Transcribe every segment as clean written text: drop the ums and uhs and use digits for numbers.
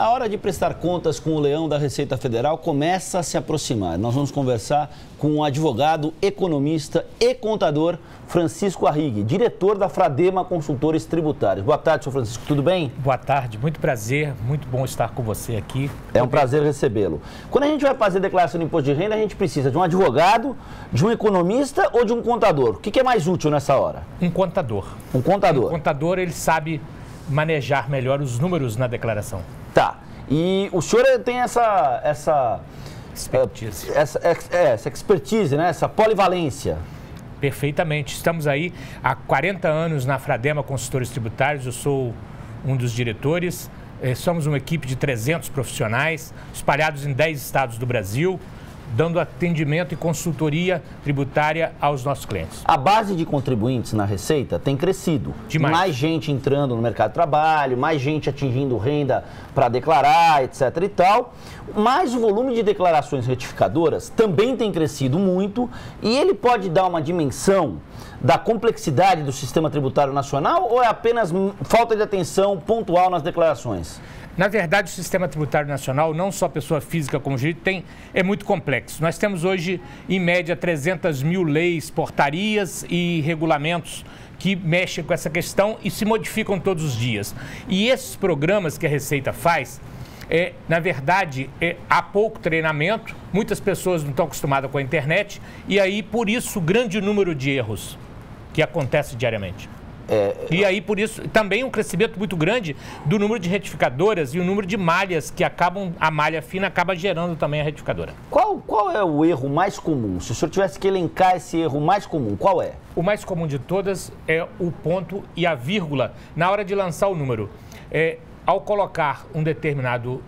A hora de prestar contas com o leão da Receita Federal começa a se aproximar. Nós vamos conversar com o advogado, economista e contador Francisco Arrighi, diretor da Fradema Consultores Tributários. Boa tarde, senhor Francisco, tudo bem? Boa tarde, muito prazer, muito bom estar com você aqui. É um prazer recebê-lo. Quando a gente vai fazer declaração de imposto de renda, a gente precisa de um advogado, de um economista ou de um contador? O que é mais útil nessa hora? Um contador. Um contador. Um contador, ele sabe manejar melhor os números na declaração. Tá. E o senhor tem essa expertise. Essa expertise, né? Essa polivalência. Perfeitamente. Estamos aí há 40 anos na Fradema Consultores Tributários, eu sou um dos diretores. Somos uma equipe de 300 profissionais, espalhados em 10 estados do Brasil, dando atendimento e consultoria tributária aos nossos clientes. A base de contribuintes na Receita tem crescido. Demais. Mais gente entrando no mercado de trabalho, mais gente atingindo renda para declarar, etc. e tal. Mas o volume de declarações retificadoras também tem crescido muito e ele pode dar uma dimensão da complexidade do sistema tributário nacional ou é apenas falta de atenção pontual nas declarações? Na verdade, o sistema tributário nacional, não só pessoa física como jurídica, é muito complexo. Nós temos hoje, em média, 300 mil leis, portarias e regulamentos que mexem com essa questão e se modificam todos os dias. E esses programas que a Receita faz, na verdade, há pouco treinamento, muitas pessoas não estão acostumadas com a internet e aí, por isso, o grande número de erros que acontece diariamente. E aí, por isso, também um crescimento muito grande do número de retificadoras e o número de malhas que acabam, a malha fina acaba gerando também a retificadora. Qual é o erro mais comum? Se o senhor tivesse que elencar esse erro mais comum, qual é? O mais comum de todas é o ponto e a vírgula na hora de lançar o número. Ao colocar um determinado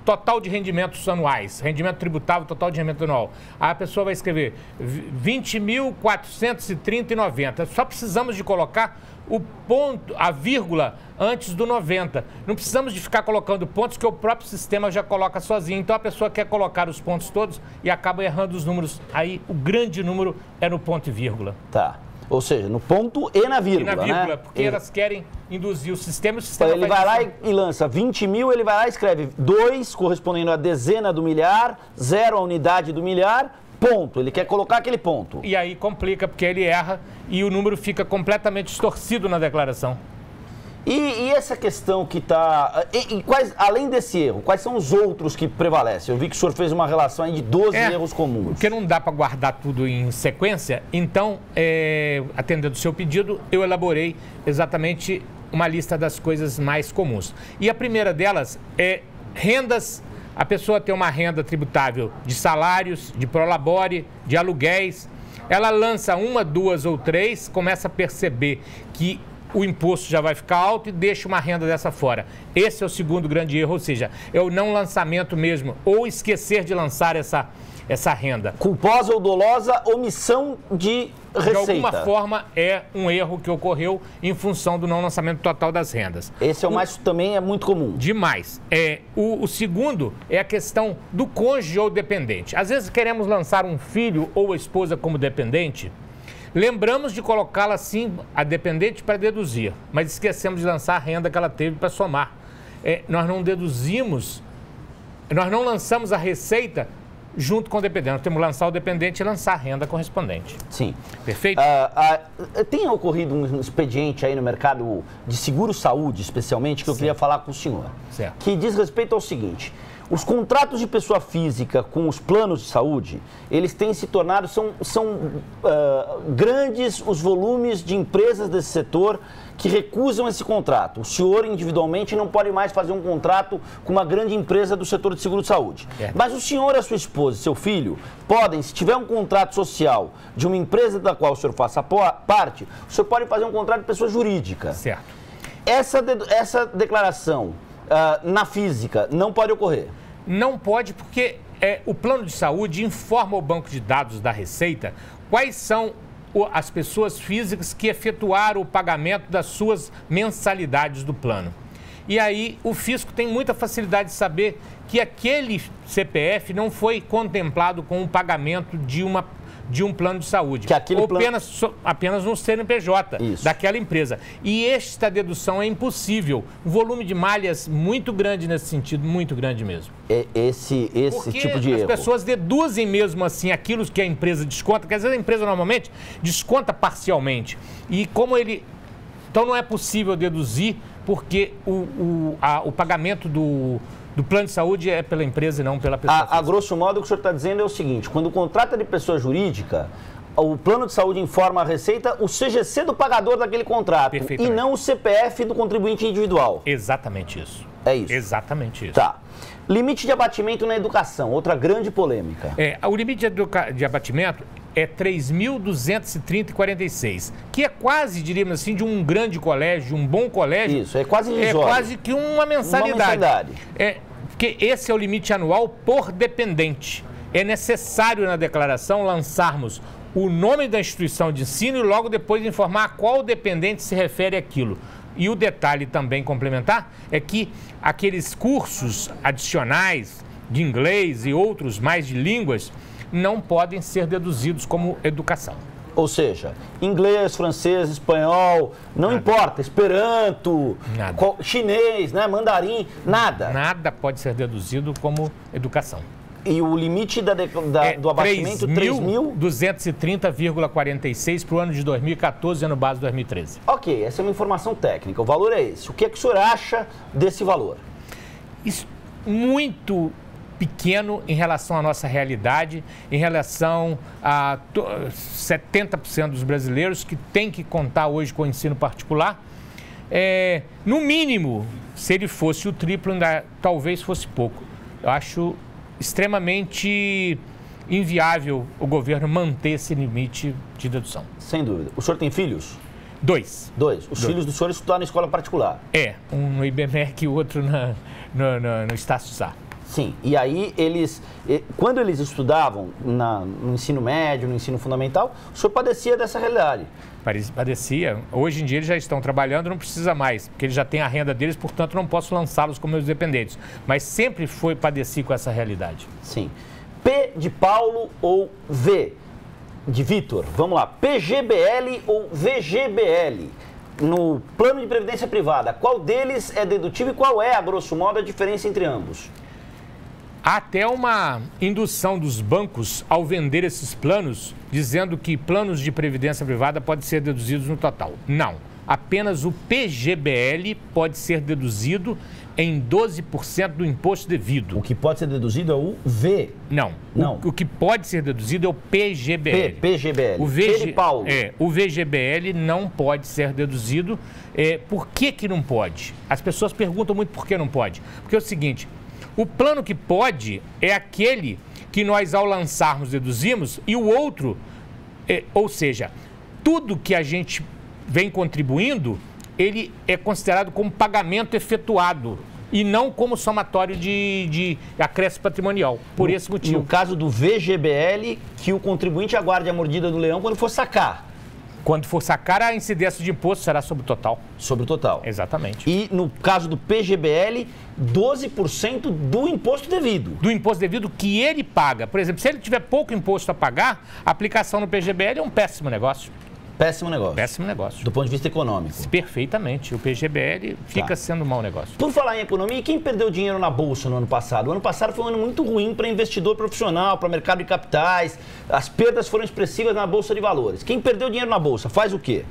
total de rendimentos anuais, rendimento tributável, total de rendimento anual. Aí a pessoa vai escrever 20.430,90. Só precisamos de colocar o ponto, a vírgula antes do 90. Não precisamos de ficar colocando pontos que o próprio sistema já coloca sozinho. Então a pessoa quer colocar os pontos todos e acaba errando os números. Aí o grande número é no ponto e vírgula. Tá. Ou seja, no ponto e na vírgula, e na vírgula, né? porque elas querem induzir o sistema e o sistema ele vai lá e lança 20 mil, ele vai lá e escreve 2, correspondendo à dezena do milhar, 0 a unidade do milhar, ponto. Ele quer colocar aquele ponto. E aí complica, porque ele erra e o número fica completamente distorcido na declaração. E essa questão que está... além desse erro, quais são os outros que prevalecem? Eu vi que o senhor fez uma relação aí de 12 erros comuns. Porque não dá para guardar tudo em sequência, então, atendendo o seu pedido, eu elaborei exatamente uma lista das coisas mais comuns. E a primeira delas é rendas. A pessoa tem uma renda tributável de salários, de prolabore, de aluguéis. Ela lança uma, duas ou três, começa a perceber que o imposto já vai ficar alto e deixa uma renda dessa fora. Esse é o segundo grande erro, ou seja, é o não lançamento mesmo, ou esquecer de lançar essa renda. Culposa ou dolosa omissão de receita. De alguma forma é um erro que ocorreu em função do não lançamento total das rendas. Esse é o mais, também é muito comum. Demais. O segundo é a questão do cônjuge ou dependente. Às vezes queremos lançar um filho ou a esposa como dependente. Lembramos de colocá-la, sim, a dependente para deduzir, mas esquecemos de lançar a renda que ela teve para somar. Nós não deduzimos, nós não lançamos a receita junto com o dependente. Nós temos que lançar o dependente e lançar a renda correspondente. Sim. Perfeito? Tem ocorrido um expediente aí no mercado de seguro-saúde, especialmente, que eu queria falar com o senhor. Certo. Que diz respeito ao seguinte... Os contratos de pessoa física com os planos de saúde, eles têm se tornado, são grandes os volumes de empresas desse setor que recusam esse contrato. O senhor, individualmente, não pode mais fazer um contrato com uma grande empresa do setor de seguro-saúde. Mas o senhor, a sua esposa e seu filho podem, se tiver um contrato social de uma empresa da qual o senhor faça parte, o senhor pode fazer um contrato de pessoa jurídica. Certo. Essa declaração na física não pode ocorrer? Não pode, porque o plano de saúde informa o banco de dados da Receita quais são as pessoas físicas que efetuaram o pagamento das suas mensalidades do plano. E aí o fisco tem muita facilidade de saber que aquele CPF não foi contemplado com o pagamento de de um plano de saúde. Que aquele ou plano... apenas no CNPJ daquela empresa. E esta dedução é impossível. Um volume de malhas muito grande nesse sentido, muito grande mesmo. Esse tipo de erro. As pessoas deduzem mesmo assim aquilo que a empresa desconta, porque às vezes a empresa normalmente desconta parcialmente. E como ele... Então não é possível deduzir porque o pagamento do plano de saúde é pela empresa e não pela pessoa física. A grosso modo, o que o senhor está dizendo é o seguinte: quando contrata de pessoa jurídica, o plano de saúde informa a Receita o CGC do pagador daquele contrato e não o CPF do contribuinte individual. Exatamente isso. É isso. Exatamente isso. Tá. Limite de abatimento na educação, outra grande polêmica. O limite de abatimento é 3.230,46, que é quase, diríamos assim, de um grande colégio, um bom colégio. Isso, é quase irrisório. É quase que uma mensalidade. Porque esse é o limite anual por dependente. É necessário na declaração lançarmos o nome da instituição de ensino e logo depois informar a qual dependente se refere àquilo. E o detalhe também complementar é que aqueles cursos adicionais de inglês e outros mais de línguas não podem ser deduzidos como educação. Ou seja, inglês, francês, espanhol, não importa, esperanto, chinês, né, mandarim, nada. Nada pode ser deduzido como educação. E o limite do abatimento, 3.230,46 para o ano de 2014, ano base 2013. Ok, essa é uma informação técnica, o valor é esse. O que é que o senhor acha desse valor? Isso muito pequeno em relação à nossa realidade, em relação a 70% dos brasileiros que têm que contar hoje com o ensino particular. No mínimo, se ele fosse o triplo, ainda talvez fosse pouco. Eu acho extremamente inviável o governo manter esse limite de dedução. Sem dúvida. O senhor tem filhos? Dois. Os filhos do senhor estudaram em escola particular? Um no IBMEC e o outro no Estácio Sá. Sim, e aí quando eles estudavam no ensino médio, no ensino fundamental, o senhor padecia dessa realidade? Padecia. Hoje em dia eles já estão trabalhando, não precisa mais, porque eles já têm a renda deles, portanto não posso lançá-los como meus dependentes. Mas sempre padeci com essa realidade. Sim. P de Paulo ou V de Vitor? Vamos lá. PGBL ou VGBL? No plano de previdência privada, qual deles é dedutível e qual é, a grosso modo, a diferença entre ambos? Há até uma indução dos bancos ao vender esses planos, dizendo que planos de previdência privada podem ser deduzidos no total. Não. Apenas o PGBL pode ser deduzido em 12% do imposto devido. O que pode ser deduzido é o V? Não. O que pode ser deduzido é o PGBL. PGBL. O VGBL não pode ser deduzido. Por que não pode? As pessoas perguntam muito por que não pode. Porque é o seguinte... O plano que pode é aquele que nós, ao lançarmos, deduzimos, e o outro, ou seja, tudo que a gente vem contribuindo, ele é considerado como pagamento efetuado e não como somatório de acréscimo patrimonial, por esse motivo. No caso do VGBL, que o contribuinte aguarde a mordida do leão quando for sacar. Quando for sacar, a incidência de imposto será sobre o total. Sobre o total. Exatamente. E no caso do PGBL, 12% do imposto devido. Do imposto devido que ele paga. Por exemplo, se ele tiver pouco imposto a pagar, a aplicação no PGBL é um péssimo negócio. Péssimo negócio. Péssimo negócio. Do ponto de vista econômico. Perfeitamente. O PGBL fica sendo um mau negócio. Por falar em economia, quem perdeu dinheiro na Bolsa no ano passado? O ano passado foi um ano muito ruim para investidor profissional, para mercado de capitais. As perdas foram expressivas na Bolsa de Valores. Quem perdeu dinheiro na Bolsa faz o quê?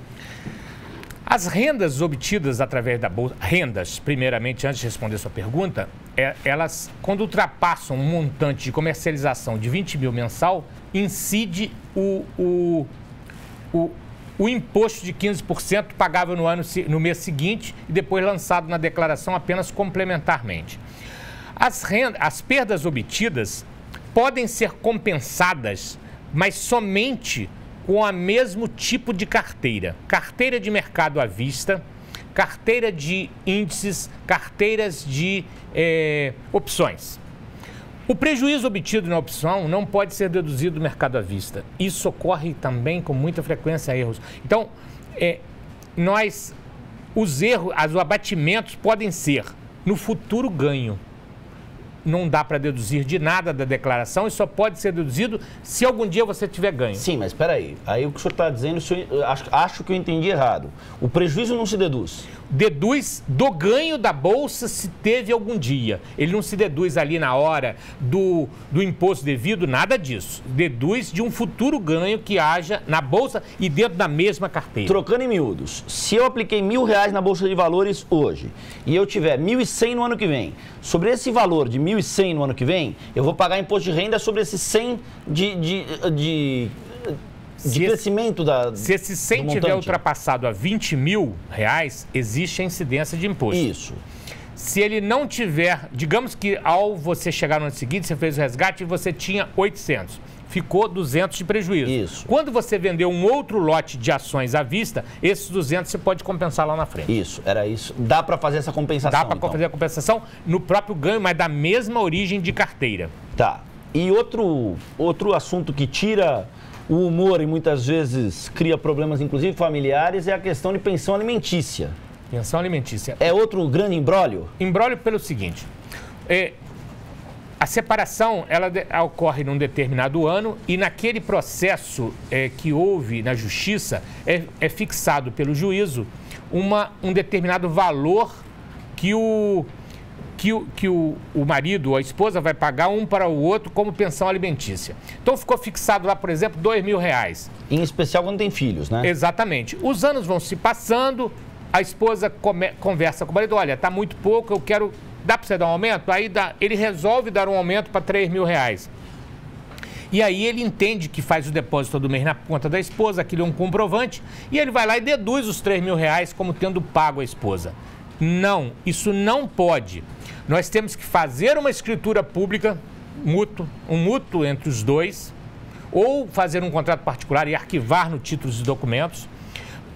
As rendas obtidas através da Bolsa... Rendas, primeiramente, antes de responder a sua pergunta, elas, quando ultrapassam um montante de comercialização de 20 mil mensal, incide o imposto de 15% pagável no mês seguinte e depois lançado na declaração apenas complementarmente. As perdas obtidas podem ser compensadas, mas somente com o mesmo tipo de carteira. Carteira de mercado à vista, carteira de índices, carteiras de opções. O prejuízo obtido na opção não pode ser deduzido do mercado à vista. Isso ocorre também com muita frequência erros. Então, os abatimentos podem ser no futuro ganho. não dá para deduzir de nada da declaração e só pode ser deduzido se algum dia você tiver ganho. Sim, mas espera aí. Aí o que o senhor está dizendo, acho que eu entendi errado. O prejuízo não se deduz. Deduz do ganho da Bolsa se teve algum dia. Ele não se deduz ali na hora do imposto devido, nada disso. Deduz de um futuro ganho que haja na Bolsa e dentro da mesma carteira. Trocando em miúdos, se eu apliquei R$1.000 na Bolsa de Valores hoje e eu tiver 1.100 no ano que vem, sobre esse valor de 1.100 no ano que vem, eu vou pagar imposto de renda sobre esse 100 de crescimento da. Se esse 100 tiver ultrapassado a R$20.000, existe a incidência de imposto. Isso. Se ele não tiver, digamos que ao você chegar no ano seguinte, você fez o resgate e você tinha 800. Ficou 200 de prejuízo. Isso. Quando você vender um outro lote de ações à vista, esses 200 você pode compensar lá na frente. Isso, era isso. Dá para fazer essa compensação. Dá para fazer a compensação no próprio ganho, mas da mesma origem de carteira. Tá. E outro assunto que tira o humor e muitas vezes cria problemas, inclusive familiares, é a questão de pensão alimentícia. Pensão alimentícia. É outro grande imbróglio? Imbróglio pelo seguinte, a separação ela ocorre num determinado ano e naquele processo que houve na justiça é fixado pelo juízo um determinado valor que o marido ou a esposa vai pagar um para o outro como pensão alimentícia. Então ficou fixado lá, por exemplo, R$2.000. Em especial quando tem filhos, né? Exatamente. Os anos vão se passando, a esposa conversa com o marido, olha, está muito pouco, eu quero... Dá para você dar um aumento? Aí ele resolve dar um aumento para R$3.000. E aí ele entende que faz o depósito todo mês na conta da esposa, aquilo é um comprovante, e ele vai lá e deduz os R$3.000 como tendo pago a esposa. Não, isso não pode. Nós temos que fazer uma escritura pública, um mútuo entre os dois, ou fazer um contrato particular e arquivar no título dos documentos,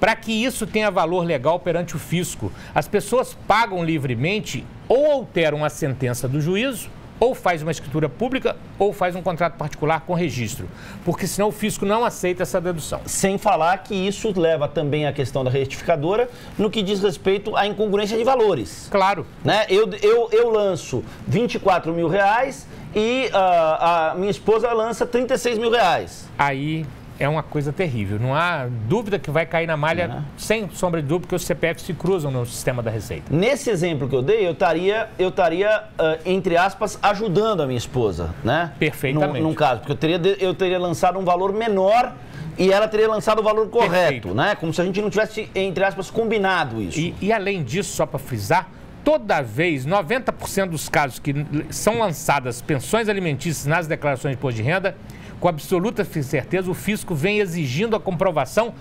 para que isso tenha valor legal perante o fisco. As pessoas pagam livremente ou alteram a sentença do juízo, ou faz uma escritura pública, ou faz um contrato particular com registro. Porque senão o fisco não aceita essa dedução. Sem falar que isso leva também à questão da retificadora no que diz respeito à incongruência de valores. Claro. Né? Eu lanço R$24.000 e a minha esposa lança R$36.000. Aí é uma coisa terrível. Não há dúvida que vai cair na malha, sem sombra de dúvida, porque os CPFs se cruzam no sistema da Receita. Nesse exemplo que eu dei, eu estaria entre aspas, ajudando a minha esposa, né? Perfeitamente. Num caso, porque eu teria lançado um valor menor e ela teria lançado o valor correto. Perfeito. Né? Como se a gente não tivesse, entre aspas, combinado isso. E além disso, só para frisar, toda vez, 90% dos casos que são lançadas pensões alimentícias nas declarações de imposto de renda, com absoluta certeza, o fisco vem exigindo a comprovação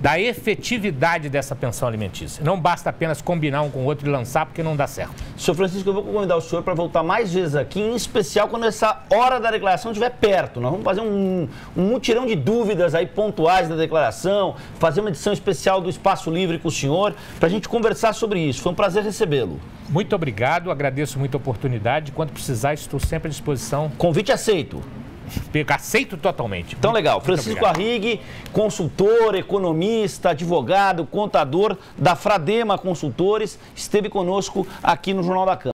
da efetividade dessa pensão alimentícia. Não basta apenas combinar um com o outro e lançar, porque não dá certo. Senhor Francisco, eu vou convidar o senhor para voltar mais vezes aqui, em especial quando essa hora da declaração estiver perto. Nós vamos fazer um mutirão de dúvidas aí pontuais da declaração, fazer uma edição especial do Espaço Livre com o senhor, para a gente conversar sobre isso. Foi um prazer recebê-lo. Muito obrigado, agradeço muito a oportunidade. Quando precisar, estou sempre à disposição. Convite aceito. Aceito totalmente. Então, legal. Francisco Arrighi, consultor, economista, advogado, contador da Fradema Consultores, esteve conosco aqui no Jornal da Câmara.